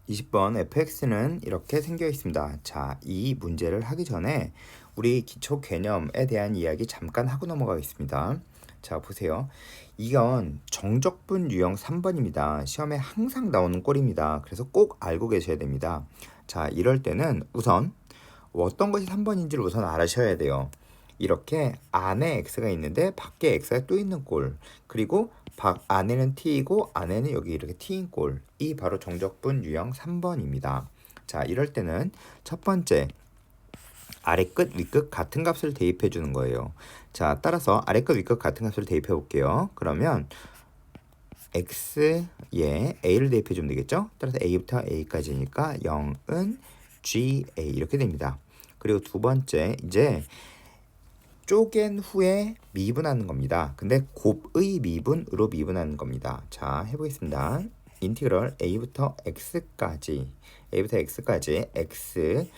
20번 fx는 이렇게 생겨 있습니다. 자, 이 문제를 하기 전에 우리 기초 개념에 대한 이야기 잠깐 하고 넘어가겠습니다. 자, 보세요. 이건 정적분 유형 3번입니다. 시험에 항상 나오는 꼴입니다. 그래서 꼭 알고 계셔야 됩니다. 자, 이럴 때는 우선 어떤 것이 3번인지를 우선 알아셔야 돼요. 이렇게 안에 x가 있는데 밖에 x가 또 있는 꼴, 그리고 안에는 t이고 안에는 여기 이렇게 t인 꼴이 바로 정적분 유형 3번입니다. 자, 이럴 때는 첫 번째 아래 끝, 위 끝 같은 값을 대입해 주는 거예요. 자, 따라서 아래 끝, 위 끝 같은 값을 대입해 볼게요. 그러면 x에 a를 대입해 주면 되겠죠? 따라서 a부터 a까지니까 0은 ga 이렇게 됩니다. 그리고 두 번째, 이제 쪼갠 후에 미분하는 겁니다. 근데 곱의 미분으로 미분하는 겁니다. 자, 해보겠습니다. 인티그럴 a부터 x까지 x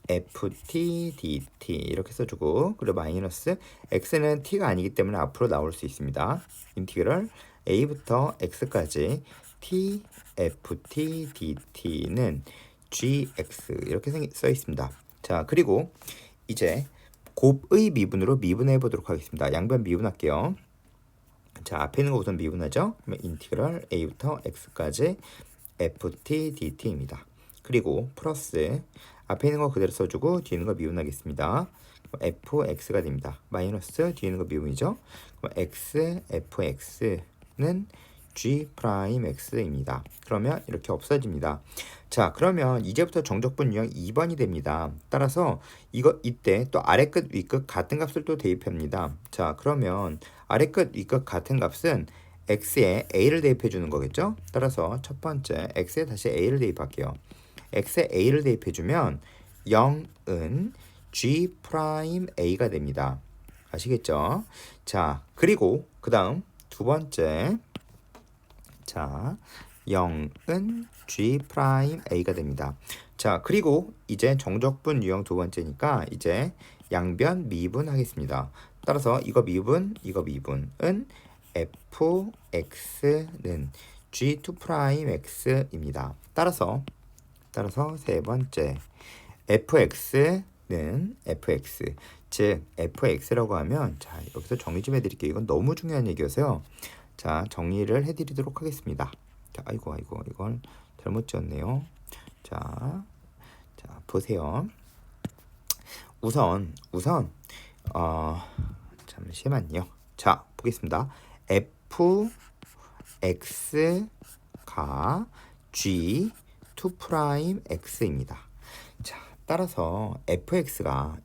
ft dt 이렇게 써주고, 그리고 마이너스 x는 t가 아니기 때문에 앞으로 나올 수 있습니다. 인티그럴 a부터 x까지 t ft dt는 gx 이렇게 써 있습니다. 자, 그리고 이제 곱의 미분으로 미분해 보도록 하겠습니다. 양변 미분할게요. 자, 앞에 있는 거 우선 미분하죠. 그러면 인티그럴 a부터 x까지 ft dt입니다. 그리고 플러스 앞에 있는 거 그대로 써주고 뒤에 있는 거 미분하겠습니다. fx가 됩니다. 마이너스 뒤에 있는 거 미분이죠. 그럼 x fx는 g'x입니다. 그러면 이렇게 없어집니다. 자, 그러면 이제부터 정적분 유형 2번이 됩니다. 따라서 이때 또 아래 끝, 위 끝 같은 값을 또 대입합니다. 자, 그러면 아래 끝, 위 끝 같은 값은 x에 a를 대입해 주는 거겠죠? 따라서 첫 번째 x에 다시 a를 대입할게요. x에 a를 대입해 주면 0은 g'a가 됩니다. 아시겠죠? 자, 그리고 그 다음 두 번째, 자, 0은 g'a가 됩니다. 자, 그리고 이제 정적분 유형 두 번째니까 이제 양변 미분하겠습니다. 따라서 이거 미분은 fx는 g2'x입니다. 따라서 세 번째 fx는 fx, 즉 fx라고 하면, 자, 여기서 정리 좀 해드릴게요. 이건 너무 중요한 얘기여서요. 자, 정리를 해드리도록 하겠습니다. 자, 아이고 이걸 잘못 지었네요. 자, 보세요. 우선 잠시만요. 자, 보겠습니다. fx가 g2'x입니다. 자, 따라서 fx가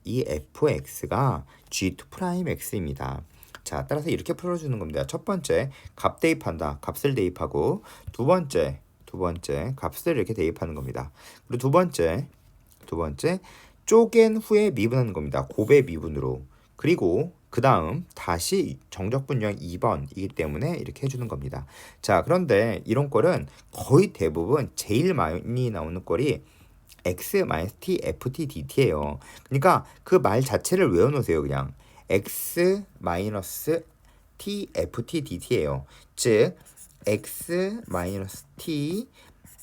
g2'x입니다. 자, 따라서 이렇게 풀어주는 겁니다. 첫 번째, 값 대입한다. 값을 대입하고, 두 번째 값을 이렇게 대입하는 겁니다. 그리고 두 번째 쪼갠 후에 미분하는 겁니다. 곱의 미분으로. 그리고 그 다음 다시 정적분 유형 2번이기 때문에 이렇게 해주는 겁니다. 자, 그런데 이런 꼴은 거의 대부분 제일 많이 나오는 꼴이 x-t ft dt예요. 그러니까 그 말 자체를 외워놓으세요. 그냥 x-t ft dt예요. 즉 x-t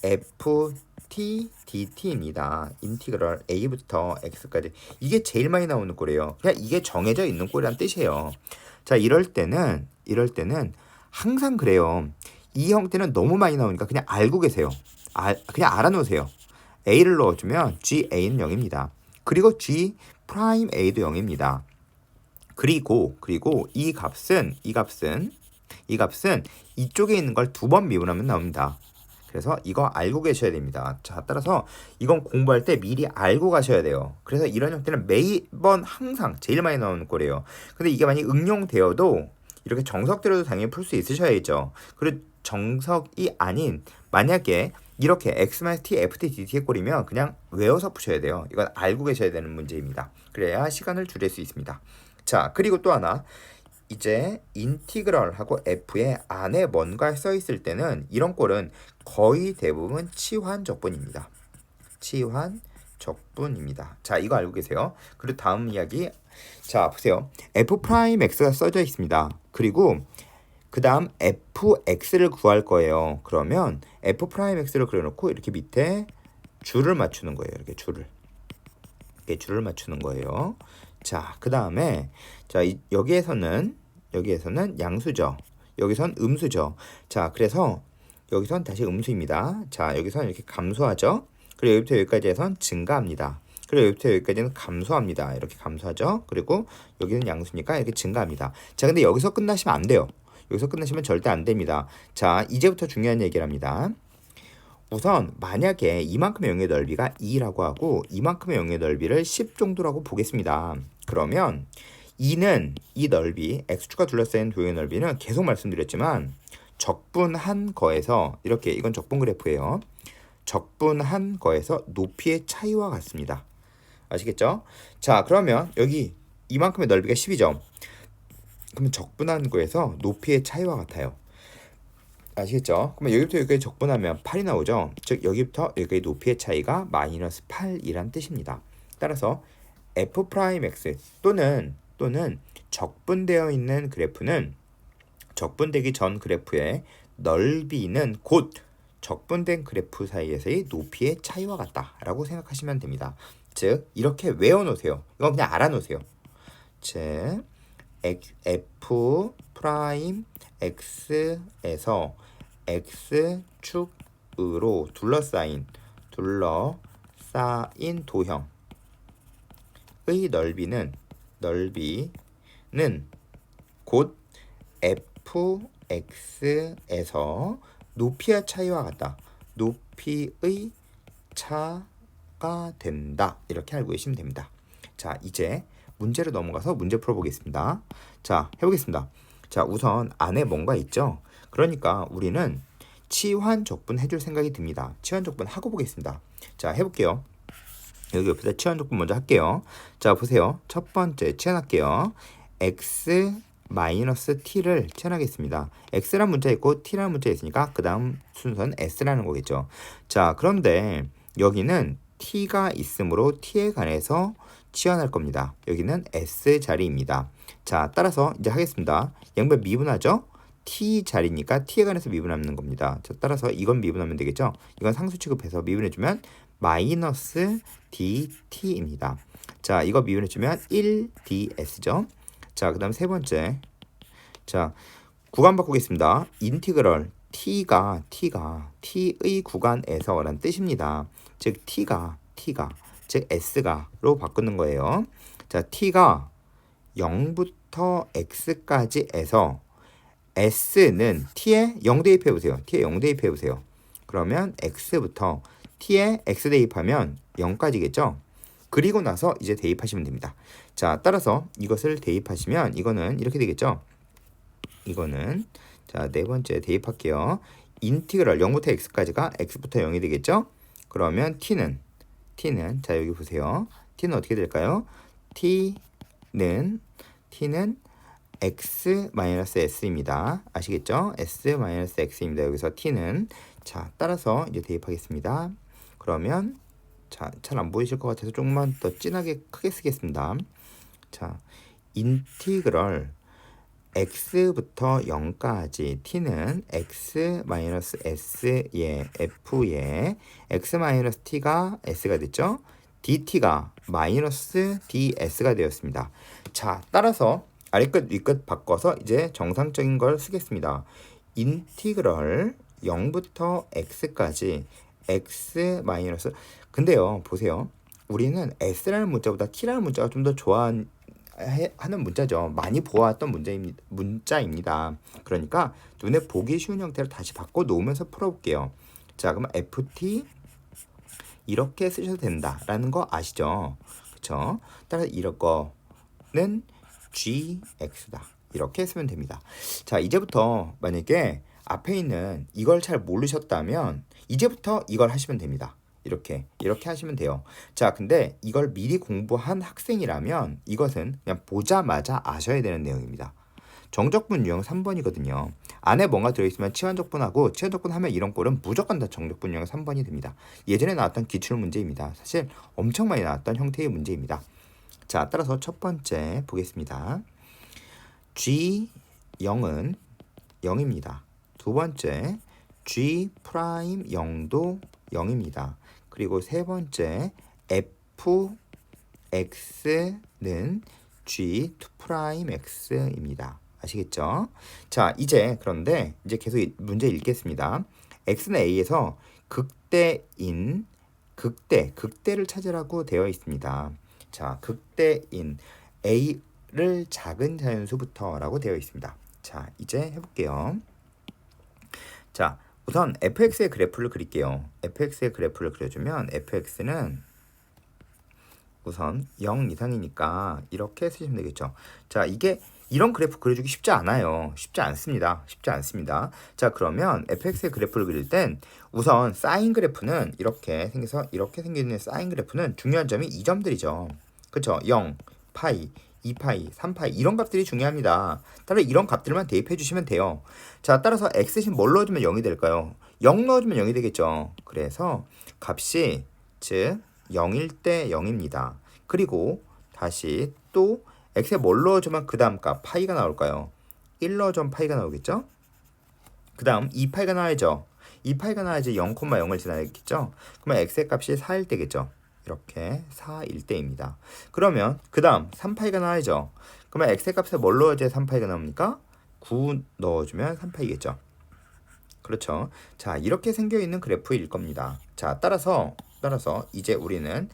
ft dt입니다. 인티그럴 a부터 x까지. 이게 제일 많이 나오는 꼴이에요. 그냥 이게 정해져 있는 꼴이란 뜻이에요. 자, 이럴 때는 항상 그래요. 이 형태는 너무 많이 나오니까 그냥 알고 계세요. 그냥 알아놓으세요. a를 넣어주면 ga는 0입니다. 그리고 g'a도 0입니다. 그리고 이 값은 이쪽에 있는 걸 두 번 미분하면 나옵니다. 그래서 이거 알고 계셔야 됩니다. 자, 따라서 이건 공부할 때 미리 알고 가셔야 돼요. 그래서 이런 형태는 매번 항상 제일 많이 나오는 꼴이에요. 근데 이게 만약 응용되어도 이렇게 정석대로도 당연히 풀 수 있으셔야죠. 그리고 정석이 아닌 만약에 이렇게 x-t ft dt의 꼴이면 그냥 외워서 푸셔야 돼요. 이건 알고 계셔야 되는 문제입니다. 그래야 시간을 줄일 수 있습니다. 자, 그리고 또 하나, 이제 인티그럴하고 f에 안에 뭔가 써 있을 때는 이런 꼴은 거의 대부분 치환적분입니다. 자, 이거 알고 계세요. 그리고 다음 이야기, 자, 보세요. f'x가 써져 있습니다. 그리고 그 다음 fx를 구할 거예요. 그러면 f'x를 그려놓고 이렇게 밑에 줄을 맞추는 거예요. 이렇게 줄을 맞추는 거예요. 자, 그 다음에 여기에서는 양수죠. 여기선 음수죠. 자, 그래서 여기선 다시 음수입니다. 자, 여기선 이렇게 감소하죠. 그리고 여기부터 여기까지에선 증가합니다. 그리고 여기부터 여기까지는 감소합니다. 이렇게 감소하죠. 그리고 여기는 양수니까 이렇게 증가합니다. 자, 근데 여기서 끝나시면 안 돼요. 여기서 끝나시면 절대 안 됩니다. 자, 이제부터 중요한 얘기를 합니다. 우선 만약에 이만큼의 영역의 넓이가 2라고 하고 이만큼의 영역의 넓이를 10 정도라고 보겠습니다. 그러면 2는 이 넓이, x축과 둘러싸인 도형의 넓이는 계속 말씀드렸지만 적분한 거에서 이렇게 이건 적분 그래프예요. 적분한 거에서 높이의 차이와 같습니다. 아시겠죠? 자, 그러면 여기 이만큼의 넓이가 10이죠. 그러면 적분한 거에서 높이의 차이와 같아요. 아시겠죠? 그러면 여기부터 여기까지 적분하면 8이 나오죠. 즉 여기부터 여기까지 높이의 차이가 마이너스 8이란 뜻입니다. 따라서 f'x 또는 적분되어 있는 그래프는 적분되기 전 그래프의 넓이는 곧 적분된 그래프 사이에서의 높이의 차이와 같다라고 생각하시면 됩니다. 즉 이렇게 외워놓으세요. 이건 그냥 알아놓으세요. 즉 f'x에서 x축으로 둘러싸인 도형의 넓이는 곧 fx에서 높이의 차이와 같다. 높이의 차가 된다. 이렇게 알고 계시면 됩니다. 자, 이제 문제로 넘어가서 문제 풀어보겠습니다. 자, 해보겠습니다. 자, 우선 안에 뭔가 있죠? 그러니까 우리는 치환 적분 해줄 생각이 듭니다. 치환 적분 하고 보겠습니다. 자, 해볼게요. 여기 옆에다 치환 적분 먼저 할게요. 자, 보세요. 첫 번째 치환할게요. x 마이너스 t를 치환하겠습니다. x라는 문자 있고 t라는 문자 있으니까 그 다음 순서는 s라는 거겠죠. 자, 그런데 여기는 t가 있으므로 t에 관해서 치환할 겁니다. 여기는 s 자리입니다. 자, 따라서 이제 하겠습니다. 양변 미분하죠? t 자리니까 t에 관해서 미분하는 겁니다. 자, 따라서 이건 미분하면 되겠죠? 이건 상수 취급해서 미분해주면 마이너스 dt입니다. 자, 이거 미분해주면 1ds죠? 자, 그 다음 세 번째. 자, 구간 바꾸겠습니다. 인티그럴 t가 t의 구간에서 라는 뜻입니다. 즉 t가 즉 s가로 바꾸는 거예요. 자, t가 0부터 x까지 에서 s는 t에 0 대입해 보세요. t에 0 대입해 보세요. 그러면 x부터 t에 x 대입하면 0까지겠죠? 그리고 나서 이제 대입하시면 됩니다. 자, 따라서 이것을 대입하시면 이거는 이렇게 되겠죠? 이거는 자, 네 번째 대입할게요. 인티그럴 0부터 x까지가 x부터 0이 되겠죠? 그러면 t는 자, 여기 보세요. t는 어떻게 될까요? t는 x-s입니다. 아시겠죠? s-x입니다. 여기서 t는 자, 따라서 이제 대입하겠습니다. 그러면 자, 잘 안 보이실 것 같아서 조금만 더 진하게 크게 쓰겠습니다. 자, 인티그럴 x부터 0까지 t는 x-s의 f의 x-t가 s가 됐죠? dt가 마이너스 ds가 되었습니다. 자, 따라서 아래끝 위끝 바꿔서 이제 정상적인 걸 쓰겠습니다. 인티그럴 0부터 x까지 x 근데요, 보세요. 우리는 s라는 문자보다 t라는 문자가 좀 더 좋아하는 문자죠. 많이 보았던 문자입니다. 그러니까 눈에 보기 쉬운 형태로 다시 바꿔 놓으면서 풀어볼게요. 자, 그러면 ft 이렇게 쓰셔도 된다라는 거 아시죠? 그렇죠? 따라서 이런 거는 gx다. 이렇게 쓰면 됩니다. 자, 이제부터 만약에 앞에 있는 이걸 잘 모르셨다면 이제부터 이걸 하시면 됩니다. 이렇게 하시면 돼요. 자, 근데 이걸 미리 공부한 학생이라면 이것은 그냥 보자마자 아셔야 되는 내용입니다. 정적분 유형 3번이거든요. 안에 뭔가 들어있으면 치환적분하고 치환적분 하면 이런 꼴은 무조건 다 정적분 유형 3번이 됩니다. 예전에 나왔던 기출 문제입니다. 사실 엄청 많이 나왔던 형태의 문제입니다. 자, 따라서 첫 번째 보겠습니다. G0은 0입니다. 두 번째 G 프라임 0도 0입니다. 그리고 세 번째 fx는 G 2 프라임 x입니다. 아시겠죠? 자, 그런데 이제 계속 문제 읽겠습니다. x는 a에서 극대를 찾으라고 되어 있습니다. 자, 극대인 a를 작은 자연수부터라고 되어 있습니다. 자, 이제 해볼게요. 자, 우선 fx의 그래프를 그릴게요. fx의 그래프를 그려주면 fx는 우선 0 이상이니까 이렇게 쓰시면 되겠죠. 자, 이런 그래프 그려주기 쉽지 않아요. 쉽지 않습니다. 자, 그러면 fx의 그래프를 그릴 땐 우선 사인 그래프는 이렇게 생기는 사인 그래프는 중요한 점이 이 점들이죠. 그렇죠? 0, 파이, 2파이, 3파이 이런 값들이 중요합니다. 따라 이런 값들만 대입해 주시면 돼요. 자, 따라서 x신 뭘 넣어주면 0이 될까요? 0 넣어주면 0이 되겠죠. 그래서 값이 즉 0일 때 0입니다. 그리고 다시 또 x에 뭘 넣어주면 그 다음 값 파이가 나올까요? 1 넣어주면 파이가 나오겠죠? 그 다음 2파이가 나와야죠. 2파이가 나와야지 0,0을 지나겠죠? 그러면 x의 값이 4일 때겠죠? 이렇게 4일 때입니다. 그러면 그 다음 3파이가 나와야죠. 그러면 x의 값에 뭘 넣어줘야 3파이가 나옵니까? 9 넣어주면 3파이겠죠. 그렇죠. 자, 이렇게 생겨있는 그래프일 겁니다. 자, 따라서 이제 우리는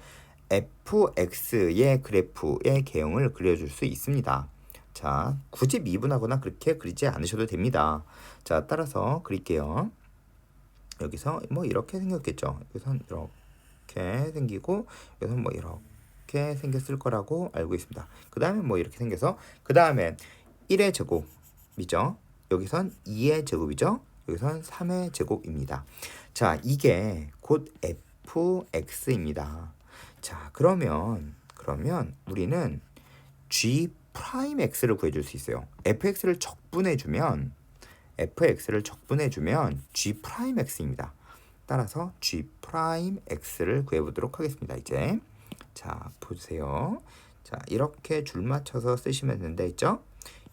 fx의 그래프의 개형을 그려줄 수 있습니다. 자, 굳이 미분하거나 그렇게 그리지 않으셔도 됩니다. 자, 따라서 그릴게요. 여기서 뭐 이렇게 생겼겠죠. 여기선 이렇게 생기고 여기선 뭐 이렇게 생겼을 거라고 알고 있습니다. 그 다음에 뭐 이렇게 생겨서 그 다음엔 1의 제곱이죠. 여기선 2의 제곱이죠. 여기선 3의 제곱입니다. 자, 이게 곧 fx입니다. 자, 그러면 우리는 g 프라임 x를 구해줄 수 있어요. fx를 적분해주면 g 프라임 x입니다. 따라서 g 프라임 x를 구해보도록 하겠습니다. 이제 자, 보세요. 자, 이렇게 줄 맞춰서 쓰시면 된다 했죠?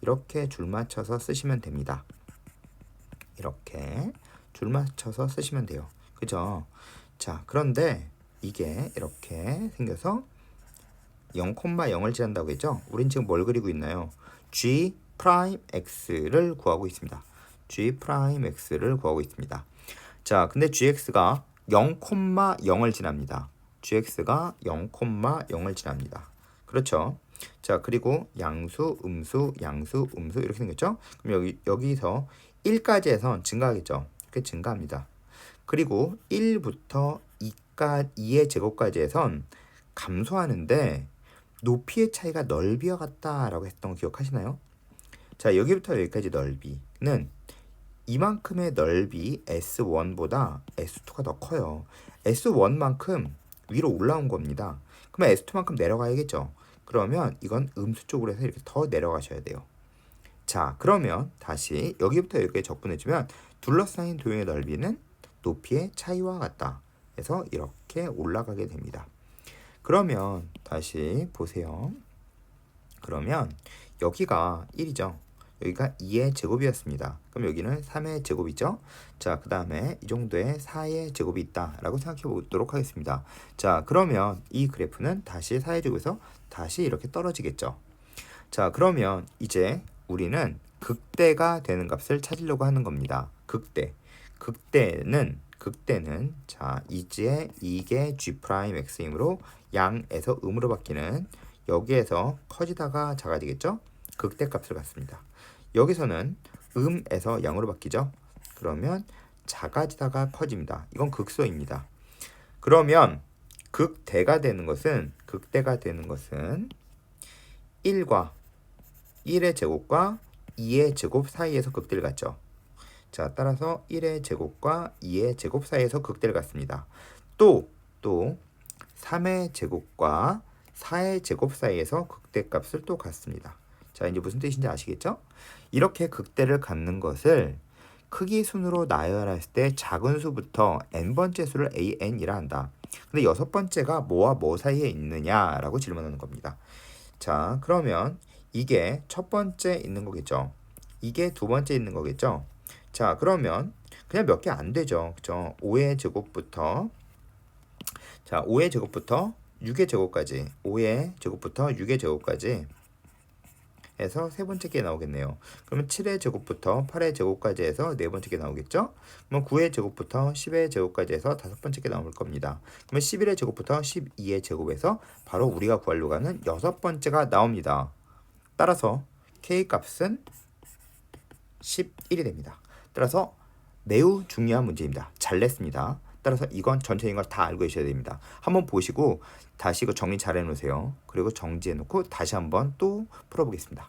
이렇게 줄 맞춰서 쓰시면 됩니다. 이렇게 줄 맞춰서 쓰시면 돼요. 그죠? 자, 그런데 이게 이렇게 생겨서 0,0을 지난다고 했죠? 우린 지금 뭘 그리고 있나요? g 프라임 x를 구하고 있습니다. g 프라임 x를 구하고 있습니다. 자, 근데 gx가 0,0을 지납니다. gx가 0,0을 지납니다. 그렇죠? 자, 그리고 양수, 음수 이렇게 생겼죠? 그럼 여기서 1까지 해서 증가하겠죠? 이렇게 증가합니다. 그리고 1부터 2의 제곱까지 해선 감소하는데 높이의 차이가 넓이와 같다라고 했던 거 기억하시나요? 자, 여기부터 여기까지 넓이는 이만큼의 넓이 S1보다 S2가 더 커요. S1만큼 위로 올라온 겁니다. 그러면 S2만큼 내려가야겠죠. 그러면 이건 음수 쪽으로 해서 이렇게 더 내려가셔야 돼요. 자, 그러면 다시 여기부터 여기까지 적분해주면 둘러싸인 도형의 넓이는 높이의 차이와 같다. 그래서 이렇게 올라가게 됩니다. 그러면 다시 보세요. 그러면 여기가 1이죠. 여기가 2의 제곱이었습니다. 그럼 여기는 3의 제곱이죠. 자, 그 다음에 이 정도의 4의 제곱이 있다라고 생각해 보도록 하겠습니다. 자, 그러면 이 그래프는 다시 4의 제곱에서 다시 이렇게 떨어지겠죠. 자, 그러면 이제 우리는 극대가 되는 값을 찾으려고 하는 겁니다. 극대는 자, 이게 g 프라임 x이므로 양에서 음으로 바뀌는 여기에서 커지다가 작아지겠죠? 극대값을 갖습니다. 여기서는 음에서 양으로 바뀌죠? 그러면 작아지다가 커집니다. 이건 극소입니다. 그러면 극대가 되는 것은 1과 1의 제곱과 2의 제곱 사이에서 극대를 갖죠. 자, 따라서 1의 제곱과 2의 제곱 사이에서 극대를 갖습니다. 또 3의 제곱과 4의 제곱 사이에서 극대값을 또 갖습니다. 자, 이제 무슨 뜻인지 아시겠죠? 이렇게 극대를 갖는 것을 크기 순으로 나열했을 때 작은 수부터 n번째 수를 an이라 한다. 근데 여섯 번째가 뭐와 뭐 사이에 있느냐라고 질문하는 겁니다. 자, 그러면 이게 첫 번째 있는 거겠죠. 이게 두 번째 있는 거겠죠. 자, 그러면 그냥 몇 개 안 되죠. 그죠? 5의 제곱부터 자, 5의 제곱부터 6의 제곱까지 5의 제곱부터 6의 제곱까지 해서 세 번째 게 나오겠네요. 그러면 7의 제곱부터 8의 제곱까지 해서 네 번째 게 나오겠죠? 그러면 9의 제곱부터 10의 제곱까지 해서 다섯 번째 게 나올 겁니다. 그러면 11의 제곱부터 12의 제곱에서 바로 우리가 구하려고 하는 여섯 번째가 나옵니다. 따라서 K 값은 11이 됩니다. 따라서 매우 중요한 문제입니다. 잘 냈습니다. 따라서 이건 전체인 걸 다 알고 계셔야 됩니다. 한번 보시고 다시 이거 정리 잘 해놓으세요. 그리고 정지해놓고 다시 한번 또 풀어보겠습니다.